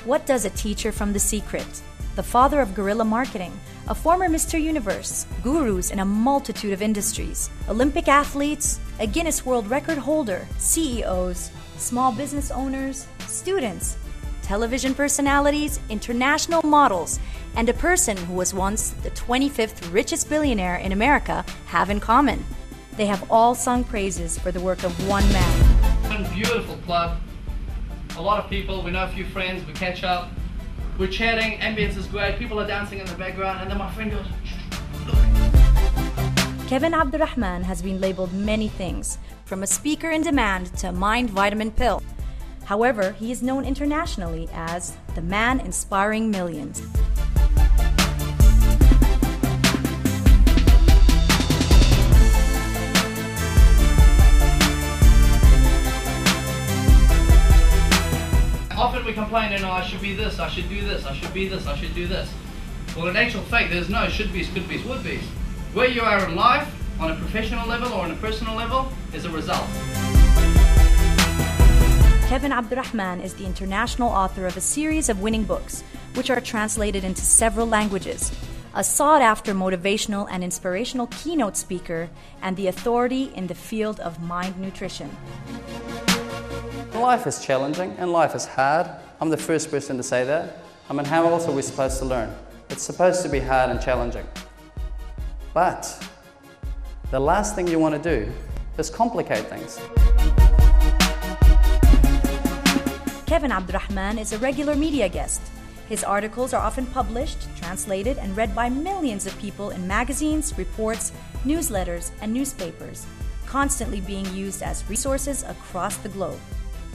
What does a teacher from The Secret, the father of guerrilla marketing, a former Mr. Universe, gurus in a multitude of industries, Olympic athletes, a Guinness World Record holder, CEOs, small business owners, students, television personalities, international models, and a person who was once the 25th richest billionaire in America have in common? They have all sung praises for the work of one man. Beautiful club. A lot of people, we know a few friends, we catch up, we're chatting, ambience is great, people are dancing in the background, and then my friend goes, look. Kevin Abdulrahman has been labeled many things, from a speaker in demand to a mind vitamin pill. However, he is known internationally as the man inspiring millions. Often we complain, I should be this, I should do this, I should be this, I should do this. Well, in actual fact, there's no should be's, could be's, would be's. Where you are in life, on a professional level or on a personal level, is a result. Kevin Abdulrahman is the international author of a series of winning books, which are translated into several languages, a sought-after motivational and inspirational keynote speaker, and the authority in the field of mind nutrition. Life is challenging and life is hard. I'm the first person to say that. I mean, how else are we supposed to learn? It's supposed to be hard and challenging. But the last thing you want to do is complicate things. Kevin Abdulrahman is a regular media guest. His articles are often published, translated, and read by millions of people in magazines, reports, newsletters, and newspapers, constantly being used as resources across the globe.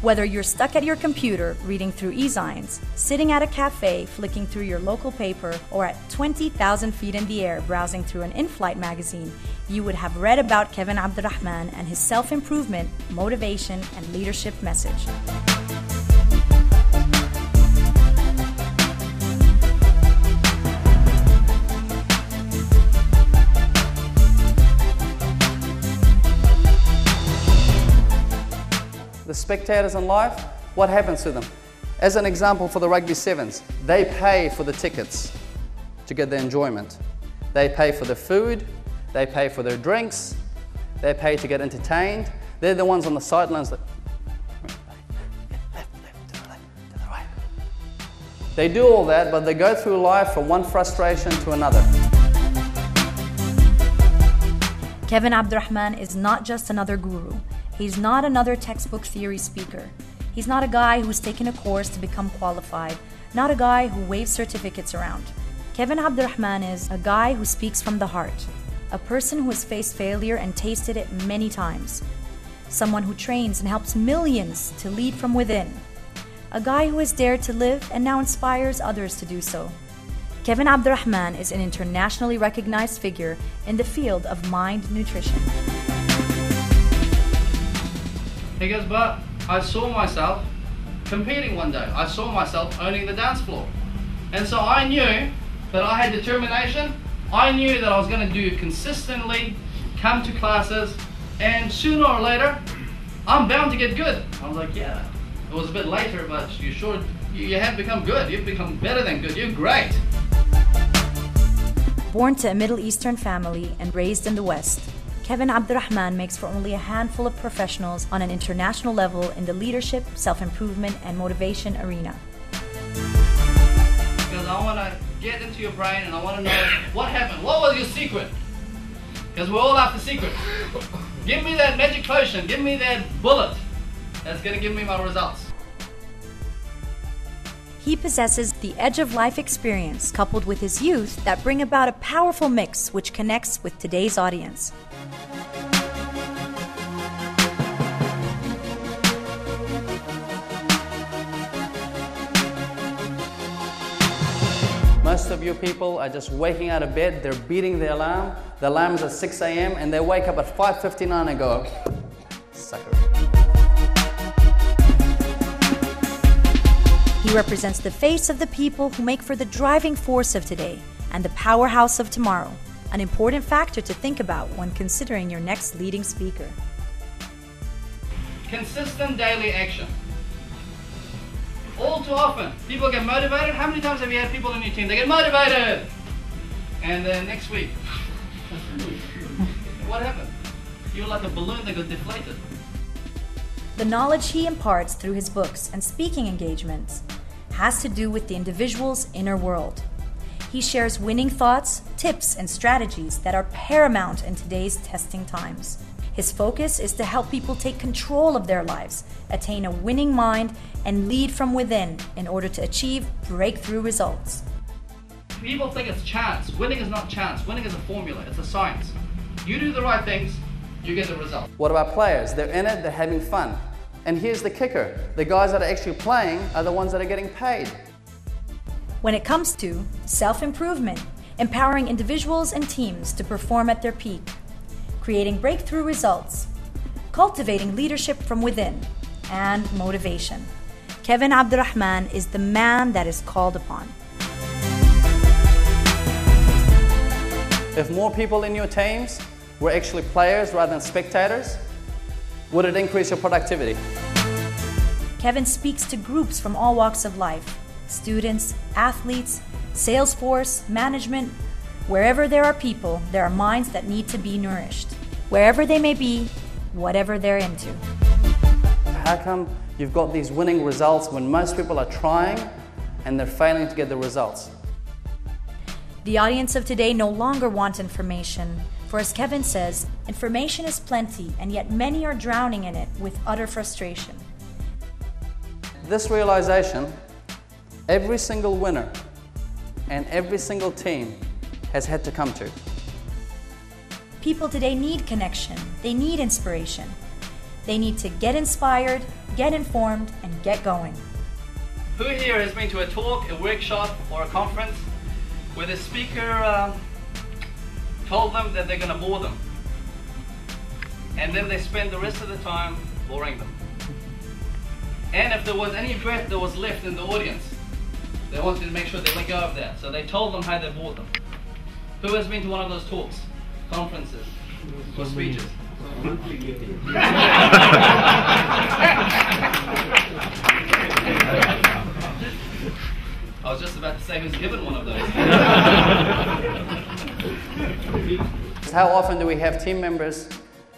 Whether you're stuck at your computer reading through e-zines, sitting at a cafe flicking through your local paper, or at 20,000 feet in the air browsing through an in-flight magazine, you would have read about Kevin Abdulrahman and his self-improvement, motivation, and leadership message. The spectators in life, what happens to them? As an example for the rugby sevens, they pay for the tickets to get the enjoyment. They pay for the food, they pay for their drinks, they pay to get entertained. They're the ones on the sidelines that left, to the right. They do all that, but they go through life from one frustration to another. Kevin Abdulrahman is not just another guru. He's not another textbook theory speaker. He's not a guy who's taken a course to become qualified, not a guy who waves certificates around. Kevin Abdulrahman is a guy who speaks from the heart, a person who has faced failure and tasted it many times, someone who trains and helps millions to lead from within, a guy who has dared to live and now inspires others to do so. Kevin Abdulrahman is an internationally recognized figure in the field of mind nutrition. He goes, but I saw myself competing one day. I saw myself owning the dance floor. And so I knew that I had determination. I knew that I was going to do consistently, come to classes, and sooner or later, I'm bound to get good. I was like, yeah, it was a bit later, but you have become good. You've become better than good. You're great. Born to a Middle Eastern family and raised in the West, Kevin Abdulrahman makes for only a handful of professionals on an international level in the leadership, self-improvement, and motivation arena. Because I want to get into your brain and I want to know what happened. What was your secret? Because we're all after secrets. Give me that magic potion. Give me that bullet that's going to give me my results. He possesses the edge of life experience coupled with his youth that bring about a powerful mix which connects with today's audience. Most of you people are just waking out of bed, they're beating the alarm. The alarm's at 6 a.m. and they wake up at 5:59 and go, sucker. He represents the face of the people who make for the driving force of today and the powerhouse of tomorrow, an important factor to think about when considering your next leading speaker. Consistent daily action. All too often, people get motivated. How many times have you had people on your team, they get motivated, and then next week, what happened? You're like a balloon that got deflated. The knowledge he imparts through his books and speaking engagements has to do with the individual's inner world. He shares winning thoughts, tips, and strategies that are paramount in today's testing times. His focus is to help people take control of their lives, attain a winning mind, and lead from within in order to achieve breakthrough results. People think it's chance. Winning is not chance. Winning is a formula. It's a science. You do the right things, you get the result. What about players? They're in it, they're having fun. And here's the kicker. The guys that are actually playing are the ones that are getting paid. When it comes to self-improvement, empowering individuals and teams to perform at their peak, creating breakthrough results, cultivating leadership from within, and motivation, Kevin Abdulrahman is the man that is called upon. If more people in your teams were actually players rather than spectators, would it increase your productivity? Kevin speaks to groups from all walks of life, students, athletes, sales force, management. Wherever there are people, there are minds that need to be nourished. Wherever they may be, whatever they're into. How come you've got these winning results when most people are trying and they're failing to get the results? The audience of today no longer want information, for as Kevin says, information is plenty, and yet many are drowning in it with utter frustration. This realization, every single winner and every single team has had to come to. People today need connection, they need inspiration. They need to get inspired, get informed, and get going. Who here has been to a talk, a workshop, or a conference where the speaker told them that they're going to bore them, and then they spend the rest of the time boring them? And if there was any breath that was left in the audience, they wanted to make sure they let go of that, so they told them how they bored them. Who has been to one of those talks, conferences, or speeches? I was just about to say who's given one of those. How often do we have team members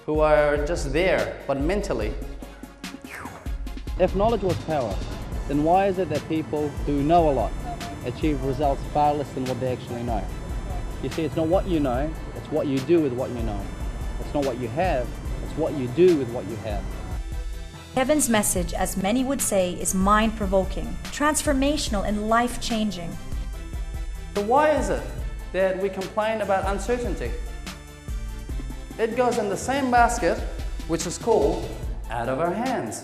who are just there, but mentally? If knowledge was power, then why is it that people who know a lot achieve results far less than what they actually know? You see, it's not what you know, it's what you do with what you know. It's not what you have, it's what you do with what you have. Kevin's message, as many would say, is mind-provoking, transformational, and life-changing. So why is it that we complain about uncertainty? It goes in the same basket, which is called out of our hands.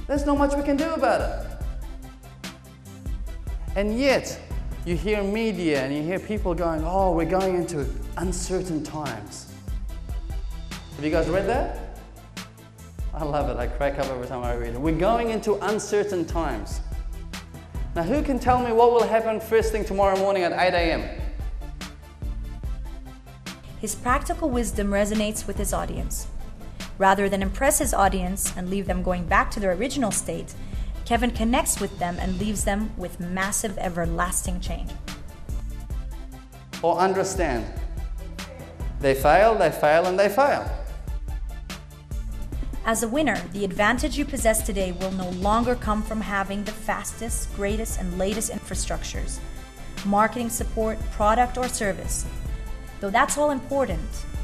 There's not much we can do about it. And yet, you hear media and you hear people going, oh, we're going into uncertain times. Have you guys read that? I love it. I crack up every time I read it. We're going into uncertain times. Now, who can tell me what will happen first thing tomorrow morning at 8 a.m.? His practical wisdom resonates with his audience. Rather than impress his audience and leave them going back to their original state, Kevin connects with them and leaves them with massive, everlasting change. Or understand. They fail, and they fail. As a winner, the advantage you possess today will no longer come from having the fastest, greatest, and latest infrastructures, marketing support, product, or service. Though that's all important,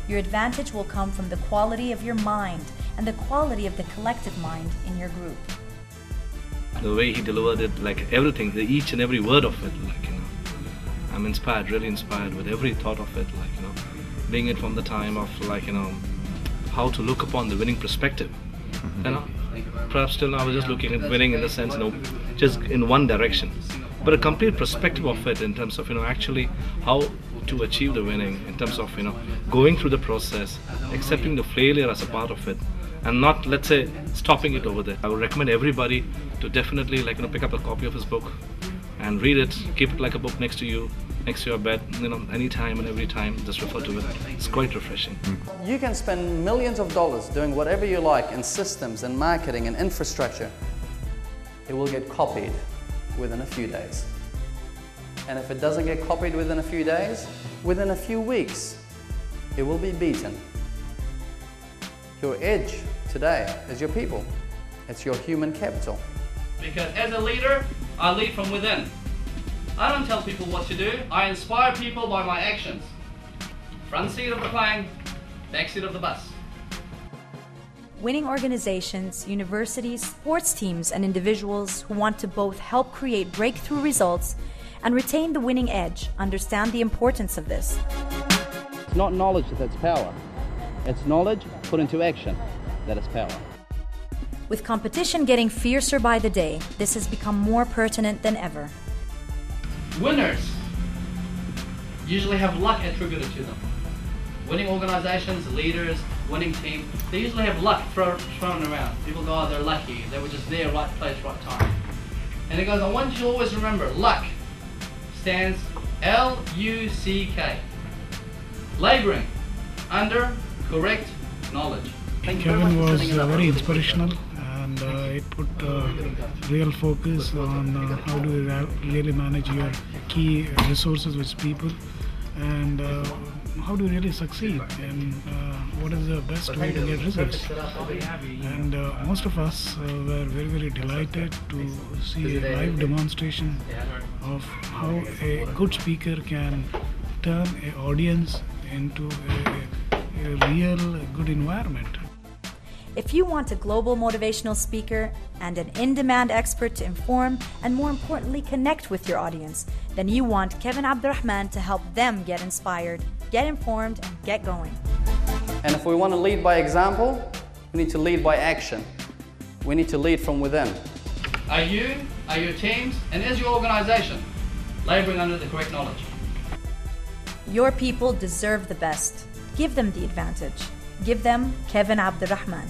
your advantage will come from the quality of your mind and the quality of the collective mind in your group. The way he delivered it, like everything, each and every word of it, I'm inspired, really inspired with every thought of it, being it from the time of how to look upon the winning perspective. Perhaps till now I was just looking at winning in the sense, just in one direction. But a complete perspective of it in terms of, actually how to achieve the winning, in terms of, going through the process, accepting the failure as a part of it, and not, let's say, stopping it over there. I would recommend everybody to definitely, pick up a copy of his book and read it, keep it like a book next to you, next to your bed, anytime and every time, just refer to it. It's quite refreshing. You can spend millions of dollars doing whatever you like in systems and marketing and infrastructure. It will get copied within a few days. And if it doesn't get copied within a few days, within a few weeks, it will be beaten. Your edge today is your people. It's your human capital. Because as a leader, I lead from within. I don't tell people what to do, I inspire people by my actions. Front seat of the plane, back seat of the bus. Winning organizations, universities, sports teams, and individuals who want to both help create breakthrough results and retain the winning edge understand the importance of this. It's not knowledge that's power. It's knowledge put into action that is power. With competition getting fiercer by the day, this has become more pertinent than ever. Winners usually have luck attributed to them. Winning organizations, leaders, winning teams, they usually have luck thrown around. People go, oh, they're lucky, they were just there, right place, right time. And it goes, I want you to always remember, luck stands L-U-C-K. Laboring under correct knowledge. Kevin was very inspirational, and it put real focus on how do you really manage your key resources with people, and how do you really succeed, and what is the best way to get results. And most of us were very delighted to see a live demonstration of how a good speaker can turn an audience into a real good environment. If you want a global motivational speaker and an in-demand expert to inform and, more importantly, connect with your audience, then you want Kevin Abdulrahman to help them get inspired, get informed, and get going. And if we want to lead by example, we need to lead by action. We need to lead from within. Are you, are your teams, and is your organization laboring under the correct knowledge? Your people deserve the best. Give them the advantage. Give them Kevin Abdulrahman.